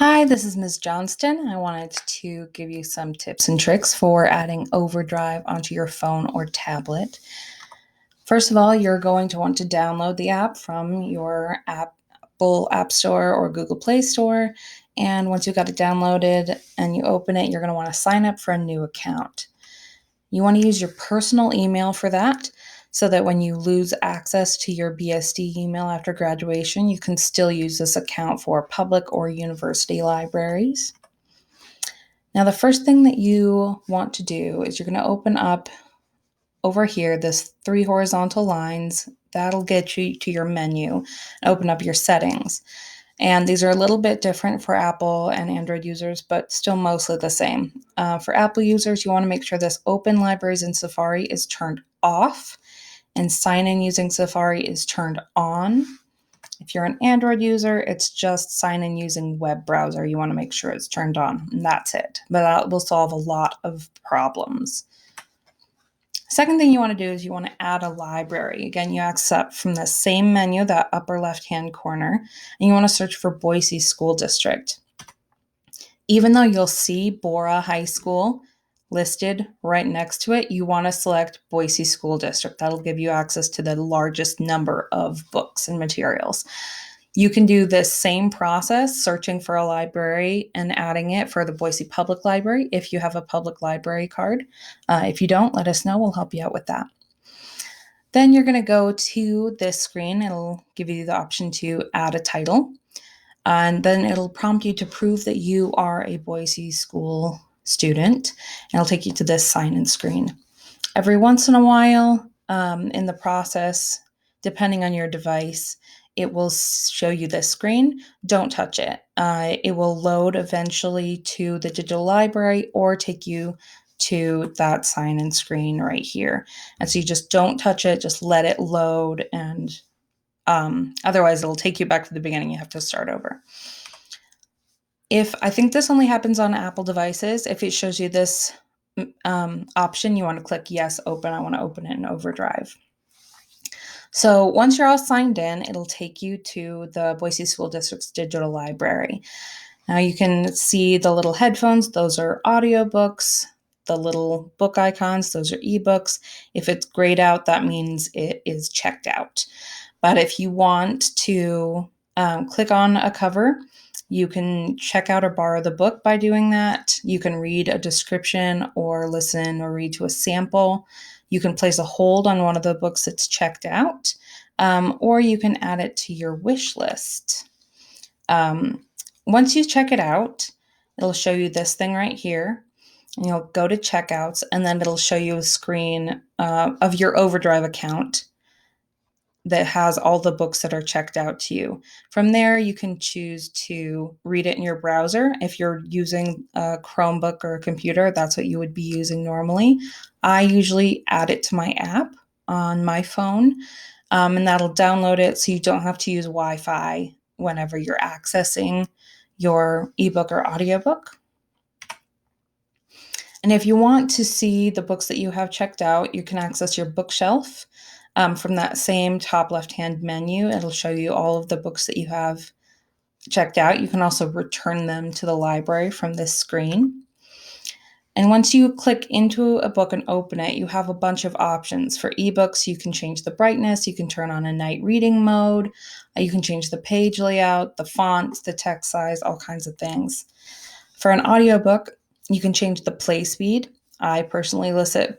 Hi, this is Ms. Johnston. I wanted to give you some tips and tricks for adding Overdrive onto your phone or tablet. First of all, you're going to want to download the app from your Apple App Store or Google Play Store. And once you've got it downloaded and you open it, you're going to want to sign up for a new account. You want to use your personal email for that so that when you lose access to your BSD email after graduation, you can still use this account for public or university libraries. Now, the first thing that you want to do is you're going to open up over here this 3 horizontal lines. That'll get you to your menu and open up your settings. And these are a little bit different for Apple and Android users, but still mostly the same. For Apple users, you want to make sure this Open Libraries in Safari is turned off and sign in using Safari is turned on. If you're an Android user, it's just sign in using web browser. You want to make sure it's turned on, and that's it. But that will solve a lot of problems. Second thing you want to do is you want to add a library. Again, you access from the same menu, that upper left-hand corner, and you want to search for Boise School District. Even though you'll see Bora High School listed right next to it, you want to select Boise School District. That'll give you access to the largest number of books and materials. You can do this same process, searching for a library and adding it for the Boise Public Library if you have a public library card. If you don't, let us know. We'll help you out with that. Then you're going to go to this screen. It'll give you the option to add a title. And then it'll prompt you to prove that you are a Boise School student. And it'll take you to this sign-in screen. Every once in a while in the process, depending on your device, it will show you this screen. Don't touch it. It will load eventually to the digital library or take you to that sign-in screen right here. And so you just don't touch it, just let it load, and otherwise it'll take you back to the beginning. You have to start over. I think this only happens on Apple devices. If it shows you this option, you want to click yes, open. I want to open it in Overdrive. So once you're all signed in, it'll take you to the Boise School District's digital library. Now you can see the little headphones. Those are audiobooks. The little book icons, those are ebooks. If it's grayed out, that means it is checked out. But if you want to click on a cover, you can check out or borrow the book by doing that. You can read a description or listen or read to a sample. You can place a hold on one of the books that's checked out, or you can add it to your wish list. Once you check it out, it'll show you this thing right here. And you'll go to checkouts, and then it'll show you a screen of your Overdrive account that has all the books that are checked out to you. From there, you can choose to read it in your browser. If you're using a Chromebook or a computer, that's what you would be using normally. I usually add it to my app on my phone, and that'll download it so you don't have to use Wi-Fi whenever you're accessing your ebook or audiobook. And if you want to see the books that you have checked out, you can access your bookshelf. From that same top left-hand menu, it'll show you all of the books that you have checked out. You can also return them to the library from this screen. And once you click into a book and open it, you have a bunch of options. For ebooks, you can change the brightness, you can turn on a night reading mode, you can change the page layout, the fonts, the text size, all kinds of things. For an audiobook, you can change the play speed. I personally listen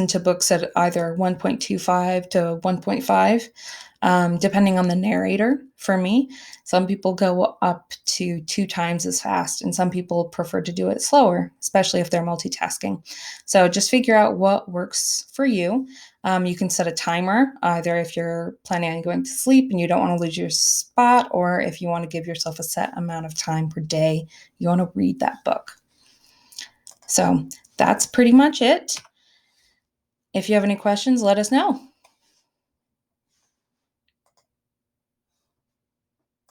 to books at either 1.25 to 1.5, depending on the narrator. For me, some people go up to 2 times as fast, and some people prefer to do it slower, especially if they're multitasking. So just figure out what works for you. You can set a timer, either if you're planning on going to sleep and you don't want to lose your spot, or if you want to give yourself a set amount of time per day you want to read that book. So that's pretty much it. If you have any questions, let us know.